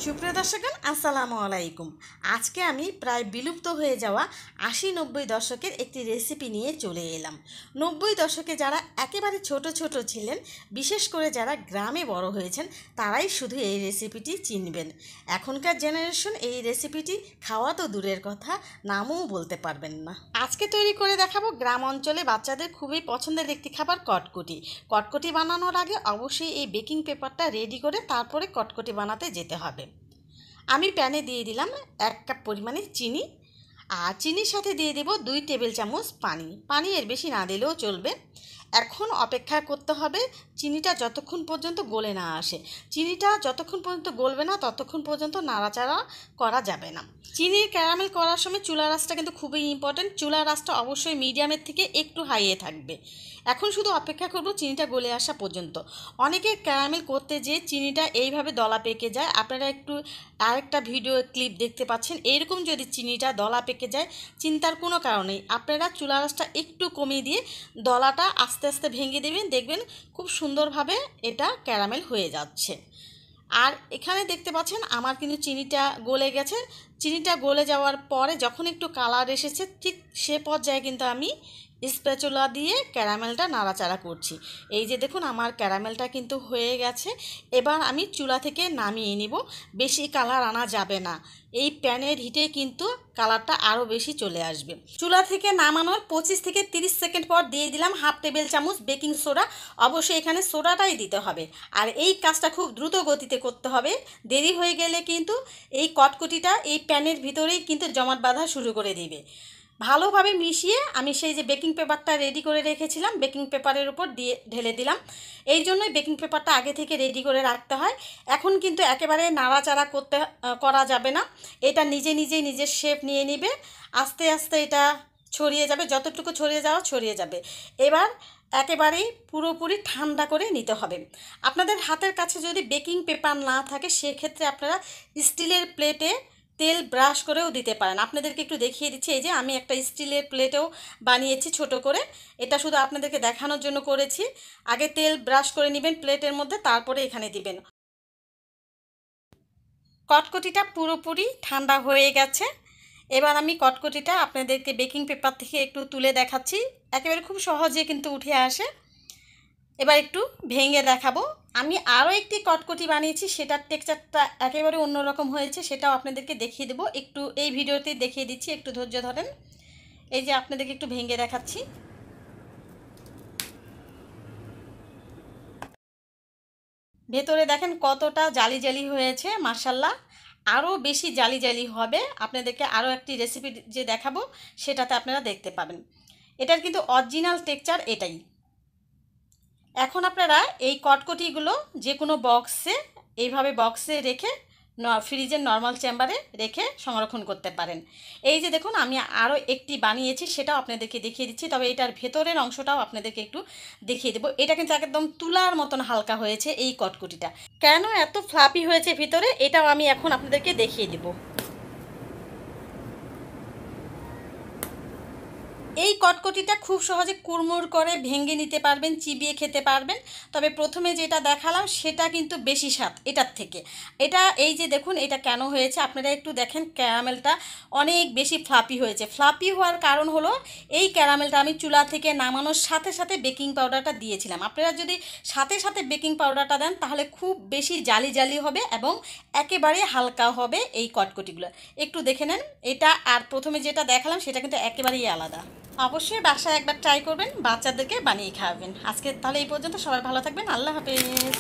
সুপ্রিয় দর্শকগণ আসসালামু আলাইকুম। আজকে আমি প্রায় বিলুপ্ত হয়ে যাওয়া ৮০-৯০ দশকের একটি রেসিপি নিয়ে চলে এলাম। ৯০ দশকে যারা একেবারে ছোট ছোট ছিলেন, বিশেষ করে যারা গ্রামে বড় হয়েছেন, তারাই শুধু এই রেসিপিটি চিনবেন। এখনকার জেনারেশন এই রেসিপিটি খাওয়া তো দূরের কথা, নামও বলতে পারবেন না। আজকে তৈরি করে দেখাবো গ্রাম অঞ্চলে বাচ্চাদের খুবই পছন্দের একটি খাবার, কটকটি। কটকটি বানানোর আগে অবশ্যই এই বেকিং পেপারটা রেডি করে তারপরে কটকটি বানাতে যেতে হবে। আমি প্যানে দিয়ে দিলাম 1 কাপ পরিমাণে চিনি, আর চিনির সাথে দিয়ে দেব 2 টেবিল চামচ পানি এর বেশি না দিলেও চলবে। এখন অপেক্ষা করতে হবে চিনিটা যতক্ষণ পর্যন্ত গলে না আসে। চিনিটা যতক্ষণ পর্যন্ত গলবে না ততক্ষণ পর্যন্ত নাড়াচাড়া করা যাবে না। চিনির ক্যারামেল করার সময় চুলার আঁচটা কিন্তু খুবই ইম্পর্টেন্ট। চুলার আঁচটা অবশ্যই মিডিয়ামের থেকে একটু হাইয়ে থাকবে। এখন শুধু অপেক্ষা করব চিনিটা গলে আসা পর্যন্ত। অনেকে ক্যারামেল করতে যেয়ে চিনিটা এইভাবে দলা পেকে যায়। আপনারা একটু আরেকটা ভিডিও ক্লিপ দেখতে পাচ্ছেন, এরকম যদি চিনিটা দলা পেকে যায় চিন্তার কোনো কারণ নেই। আপনারা চুলার আঁচটা একটু কমিয়ে দিয়ে দলাটা আস্তে আস্তে ভেঙে দেবেন, দেখবেন খুব সুন্দরভাবে এটা ক্যারামেল হয়ে যাচ্ছে। আর এখানে দেখতে পাচ্ছেন আমার কিন্তু চিনিটা গলে গেছে। চিনিটা গলে যাওয়ার পরে যখন একটু কালার এসেছে, ঠিক সে পর্যায়ে কিন্তু আমি স্প্যাচুলা দিয়ে ক্যারামেলটা নাড়াচাড়া করছি। এই যে দেখুন আমার ক্যারামেলটা কিন্তু হয়ে গেছে। এবার আমি চুলা থেকে নামিয়ে নিব। বেশি কালার আনা যাবে না, এই প্যানের হিটে কিন্তু কালারটা আরও বেশি চলে আসবে। চুলা থেকে নামানোর 25 থেকে 30 সেকেন্ড পর দিয়ে দিলাম 1/2 টেবিল চামচ বেকিং সোডা। অবশ্যই এখানে সোডাটাই দিতে হবে। আর এই কাজটা খুব দ্রুত গতিতে করতে হবে, দেরি হয়ে গেলে কিন্তু এই কটকটিটা এই প্যানের ভিতরেই কিন্তু জমাট বাঁধা শুরু করে দিবে। ভালোভাবে মিশিয়ে আমি সেই যে বেকিং পেপারটা রেডি করে রেখেছিলাম, বেকিং পেপারের উপর দিয়ে ঢেলে দিলাম। এই জন্যই বেকিং পেপারটা আগে থেকে রেডি করে রাখতে হয়। এখন কিন্তু একেবারে নাড়াচাড়া করা যাবে না, এটা নিজেই নিজের শেপ নিয়ে নেবে। আস্তে আস্তে এটা ছড়িয়ে যাবে, যতটুকু ছড়িয়ে যাবে। এবার একেবারেই পুরোপুরি ঠান্ডা করে নিতে হবে। আপনাদের হাতের কাছে যদি বেকিং পেপার না থাকে, সেক্ষেত্রে আপনারা স্টিলের প্লেটে তেল ব্রাশ করেও দিতে পারেন। আপনাদেরকে একটু দেখিয়ে দিচ্ছি। এই যে আমি একটা স্টিলের প্লেটেও বানিয়েছি ছোট করে, এটা শুধু আপনাদেরকে দেখানোর জন্য করেছি। আগে তেল ব্রাশ করে নেবেন প্লেটের মধ্যে, তারপরে এখানে দিবেন। কটকটিটা পুরোপুরি ঠান্ডা হয়ে গেছে। এবার আমি কটকটিটা আপনাদেরকে বেকিং পেপার থেকে একটু তুলে দেখাচ্ছি। একেবারে খুব সহজে কিন্তু উঠে আসে। এবার একটু ভেঙে দেখাবো। আমি আরও একটি কটকটি বানিয়েছি, সেটার টেক্সচারটা একেবারে অন্যরকম হয়েছে, সেটাও আপনাদেরকে দেখিয়ে দেবো। একটু এই ভিডিওতে দেখিয়ে দিচ্ছি, একটু ধৈর্য ধরেন। এই যে আপনাদেরকে একটু ভেঙে দেখাচ্ছি। ভেতরে দেখেন কতটা জালি জালি হয়েছে, মাশাল্লাহ। আরও বেশি জালি জালি হবে। আপনাদেরকে আরও একটি রেসিপি যে দেখাবো সেটাতে আপনারা দেখতে পাবেন। এটার কিন্তু অরিজিনাল টেক্সচার এটাই। এখন আপনারা এই কটকটিগুলো যে কোনো বক্সে, এইভাবে বক্সে রেখে ফ্রিজের নর্মাল চেম্বারে রেখে সংরক্ষণ করতে পারেন। এই যে দেখুন আমি আরও একটি বানিয়েছি, সেটাও আপনাদেরকে দেখিয়ে দিচ্ছি। তবে এটার ভেতরের অংশটাও আপনাদেরকে একটু দেখিয়ে দেবো। এটা কিন্তু একদম তুলার মতন হালকা হয়েছে এই কটকটিটা। কেন এত ফ্লাফি হয়েছে ভিতরে, এটাও আমি এখন আপনাদেরকে দেখিয়ে দেবো। এই কটকটিটা খুব সহজে কুড়মুড় করে ভেঙে নিতে পারবেন, চিবিয়ে খেতে পারবেন। তবে প্রথমে যেটা দেখালাম সেটা কিন্তু বেশি স্বাদ এটার থেকে। এটা এই যে দেখুন এটা কেন হয়েছে, আপনারা একটু দেখেন ক্যারামেলটা অনেক বেশি ফ্লাপি হয়েছে। ফ্লাপি হওয়ার কারণ হলো এই ক্যারামেলটা আমি চুলা থেকে নামানোর সাথে সাথে বেকিং পাউডারটা দিয়েছিলাম। আপনারা যদি সাথে সাথে বেকিং পাউডারটা দেন তাহলে খুব বেশি জালি জালি হবে এবং একেবারে হালকা হবে এই কটকটিগুলো। একটু দেখে নেন, এটা আর প্রথমে যেটা দেখালাম সেটা কিন্তু একেবারেই আলাদা। অবশ্যই বাসায় একবার ট্রাই করবেন, বাচ্চাদেরকে বানিয়ে খাওয়াবেন। আজকে তাহলে এই পর্যন্ত, সবাই ভালো থাকবেন, আল্লাহ হাফেজ।